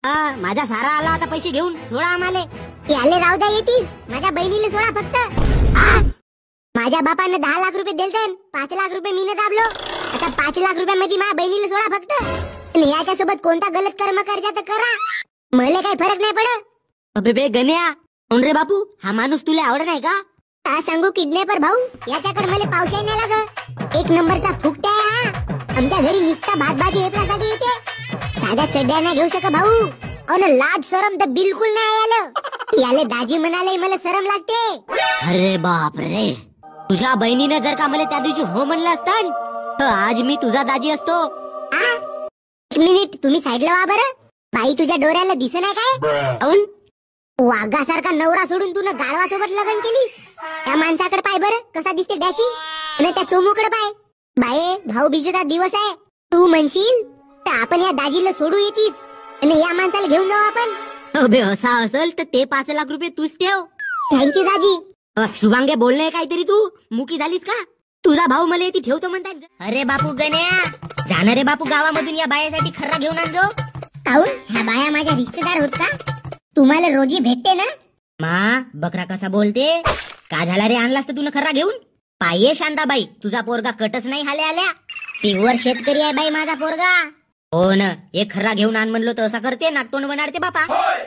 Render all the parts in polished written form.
माझा सारा आला आता पैसे घेऊन सोडा आम्हाले. याले राहू द्या येतील. माझ्या बहिणीला सोडा फक्त. माझ्या बापाने 10 लाख रुपये दिलते. 5 लाख रुपये मीने दाबलो. आता 5 लाख रुपयामध्ये माझ्या बहिणीला सोडा फक्त. आणि याच्या सोबत कोणता गलत कर्म करता तर करा, मला काही फरक नाही पडत. अबे बे गण्या, कोण रे बापू? हा माणूस तुला आवड नाही का? का सांगू किडनॅपर भाऊ, याच्याकडे मला पावसाही नाही लाग. एक नंबरचा फुकटा आहे हा. आमच्या घरी निस्ता भात भाजी हेपल्यासाठी येते. साध्या चड्ड्या नाही घेऊ शक भाऊ. अन लाज शरम तर बिलकुल नाही आलं. याले दाजी म्हणाले मला शरम लागते. अरे बाप रे, तुझ्या बहिणीने जर का मला त्या दिवशी हो म्हणलं असतं तर आज मी तुझा दाजी असतो. एक मिनिट तुम्ही साईडला वा बरं. बाई तुझ्या डोळ्याला दिसत नाही काय? काऊन? वाघासारखा नवरा सोडून तू गाढवासोबत लग्न केली. त्या माणसाकडे पाय बरं कसा दिसते डॅशी. आणि त्या चोमूकडे पाय. बाये भाऊ बीजेचा दिवस आहे. तू म्हणशील तर आपण या दाजीला सोडू येतीस आणि या माणसाला घेऊन जाऊ आपण. अबे असा असेल तर ते 5 लाख रुपये तूच ठेव. थँक्यू दाजी. शुभांगे बोलणे काहीतरी तू मुकी झालीस का? तुझा भाऊ मला ती ठेवतो म्हणतात. अरे बापू गण्या, जाणारे बापू गावामधून या बायासाठी खर्रा घेऊन आणजो. काऊन ह्या बाया माझ्या रिश्तेदार होत का? तुम्हाला रोजी भेटते ना? मा बकरा कसा बोलते? का झाला रे आणलास तर तुला खर्रा घेऊन? पाये शांताबाई, तुझा पोरगा कटच नाही हाले आल्या. प्युअर शेतकरी आहे बाई माझा पोरगा. हो ना, एक खर्रा घेऊन आण म्हणलो तर असा करते, नागतोंड बनाडते बापा.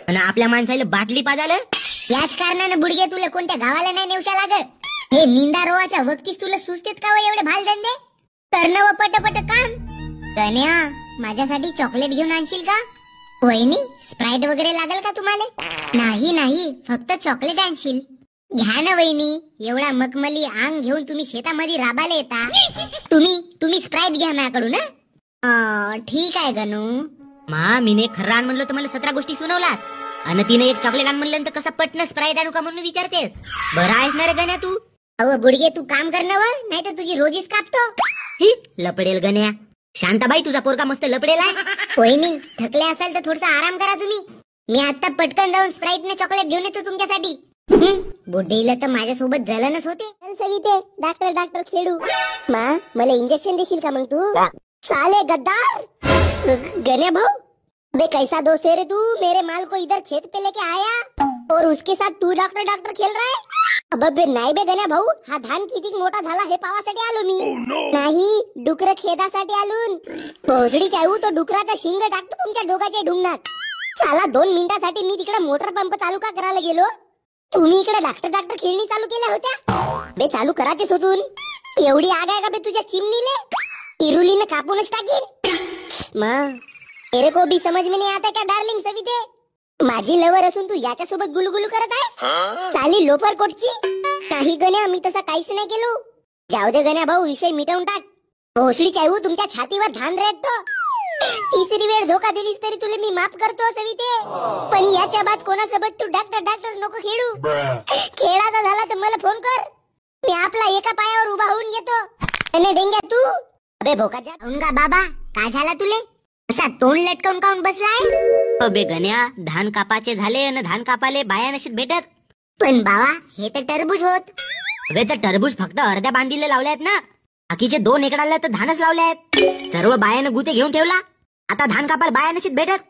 आणि आपल्या माणसाला बाटली पाजालं. याच कारणाने बुडगे तुला कोणत्या गावाला नाही नेवशा लागत. हे निंदा रोवाच्या वक्तीस तुला सुचतेत का एवढे भाल धंदे? करणं व पटपट काम. कन्या, माझ्यासाठी चॉकलेट घेऊन आणशील का? वहिनी, स्प्राईट वगैरे लागेल का तुम्हाला? नाही नाही, फक्त चॉकलेट आणशील. घ्या ना वहिनी. एवढा मखमली अंग घेऊन तुम्ही शेतामध्ये राबायला येता. तुम्ही स्प्राईट घ्या माझ्याकडून. ठीक आहे गणू. मा मीने खर्रा आण म्हणलो तर मला 17 गोष्टी सुनावलास. आणि तिने एक चॉकलेट आण म्हणलं तर कसा पटन स्प्राईट आणू का म्हणून विचारतेस. बरं आहेस ना रे गण्या तू? अहो बुडगे, तू काम करणार नाही तर तुझी रोजीच कापतो. लपडेल गण्या. शांताबाई, तुझा पोरगा मस्त लपडेल आहे. वहिनी, थकले असाल तर थोडसा आराम करा तुम्ही. मी आता पटकन जाऊन स्प्राईट ने चॉकलेट घेऊन येतो तुमच्यासाठी. बुड्डीला तर माझ्यासोबत जलनच होते. सविते, डॉक्टर खेळू. मा, मला इंजेक्शन देशील का मग तू? साले गद्दार. गण्या भाऊ, बे कैसा दोस्त है रे तू? मेरे माल को इधर खेत पे लेके आया और उसके साथ तू डॉक्टर खेल रहा है. अबे नाही बे गण्या भाऊ, हा धान किती मोठा झाला हे पावासाठी आलो मी. नाही, डुकर खेदासाठी आलून. भोसडी चाहू तो डुकराचा शिंग टाकतो तुमच्या दोघांच्या ढुंगणात. साला 2 मिनिटासाठी मी तिकडे मोटर पंप चालू का करायला गेलो. तुम्ही इकडे डॉक्टर खेळणी चालू केल्या होत्या. बे चालू करायचेच होतून. एवढी आग आहे का बे तुझ्या चिमणीले? इरुलीने कापूनच टाकीन. मा, तेरे को भी समझ में नहीं आता क्या डार्लिंग सविते? माझी लवर असून तू याच्यासोबत गुलगुलू करत आहे. चाली लोपर कोटची. नाही गण्या, मी तसा काहीच नाही केलो. जाऊ दे गण्या भाऊ, विषय मिटवून टाक. भोसडी चाहू तुमच्या छातीवर धान रेटतो. तिसरी वेळ धोका दिलीस तरी तुला मी माफ करतो सविते. पण याच्या बाद कोणासोबत तू डॉक्टर नको खेळू. खेळाचा झाला तर मला फोन कर. मी आपला एका पायावर उभा होऊन येतो. आणि डेंग्या तू. अबे भोकाच्या बाबा, काय झाला तुले? असा तोंड लटकवून काऊन बसलाय? अबे गण्या, धान कापाचे झाले आणि धान कापाले बाया नशीत भेटत. पण बाबा, हे तर टरबूज होत. अबे तर टरबूज फक्त अर्ध्या बांधीले लावले आहेत ना. बाकीचे 2 एकराला तर धानच लावले आहेत. सर्व बायानं गुते घेऊन ठेवला. आता धान कापाल बाया नशीत भेटत.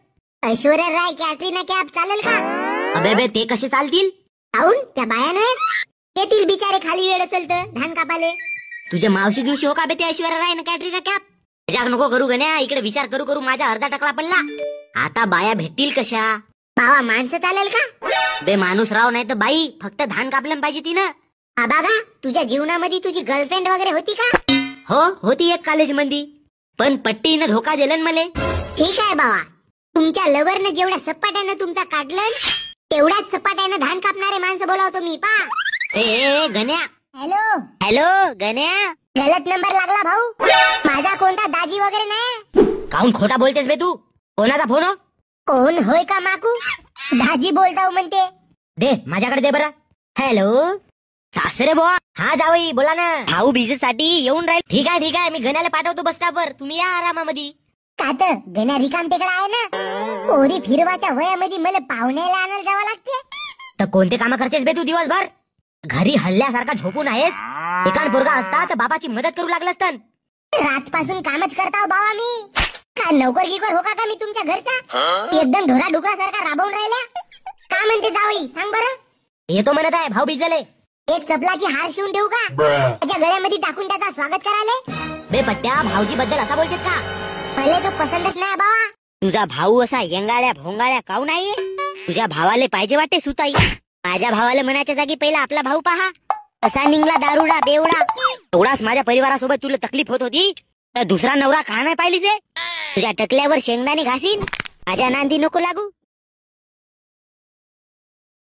ऐश्वर्या राय, कॅटरीना कॅफ चालेल का? अबे बे ते कसे चालतील? काऊन त्या बाया नाही येतील बिचारे खाली वेळ असेल तर धान कापाले. तुझे मावशी दिवशी हो का बे ते ऐश्वर्या राय ना कॅटरीना कॅफ? त्याच्या नको करू गण्या. इकडे विचार करू माझा अर्धा टकला पडला. आता बाया भेटतील कशा? बाबा, माणसं चालेल का? बे माणूस राव नाही तर बाई, फक्त धान कापलं पाहिजे तिनं. बाबा, तुझ्या जीवनामध्ये तुझी गर्लफ्रेंड वगैरे होती का? हो, होती एक कॉलेज मध्ये. पण पट्टीनं धोका दिलन मले. ठीक आहे बाबा, तुमच्या लवरनं जेवढ्या सपाट्यानं तुमचा काढलं तेवढ्याच सपाट्यानं धान कापणारे माणसं बोलावतो मी. पा ए गण्या. हॅलो गण्या. गलत नंबर लागला भाऊ. माझा कोणता दाजी वगैरे नाही. काऊन खोटा बोलतेस बे तू? कोणाचा फोन हो? कोण होय का माकू? दाजी बोलताव म्हणते. दे माझ्याकडे दे बरं. हॅलो सासरे बुवा. हा जावई बोला ना. भाऊ बिजेसाठी येऊन राहील. ठीक आहे मी गण्याला पाठवतो बस स्टॉपवर. तुम्ही या आरामामध्ये. का तर गण्या रिकाम तिकडे आहे ना. पोरी फिरवाच्या वयामध्ये मला पाहुण्याला आणायला जावं लागते. तर कोणते काम करतेस बे तू दिवसभर? घरी हल्ल्यासारखा झोपून आहेस. एकान पोरगा असता तर बापाची मदत करू लागलं असतं. रातपासून कामच करताव बाबा मी. का नोकर गिकर हो का मी तुमच्या घरचा? एकदम ढोरा डुकरासारखा राबवून राहिल्या. का म्हणते जावई सांग बरं. येतो म्हणत आहे भाऊ बिजले. एक चपलाची हार शिवून ठेवू का त्याच्या गळ्यामध्ये टाकून त्याचा स्वागत करायला? बे पट्ट्या, भाऊजी बद्दल असा बोलतेत का? पहिले तो पसंतच नाही बाबा. तुझा भाऊ असा यंगाळ्या भोंगाळ्या काऊ नाहीये? तुझ्या भावाले पाहिजे वाटते सुताई. माझ्या भावाला म्हणायच्या जागी पहिला आपला भाऊ पहा. असा निघला दारुडा बेवडा. एवढाच माझ्या परिवारासोबत तुला तकलीफ होत होती तर दुसरा नवरा का नाही पाहिली ते? तुझ्या टकल्यावर शेंगदाणे घासीन. माझ्या नांदी नको लागू.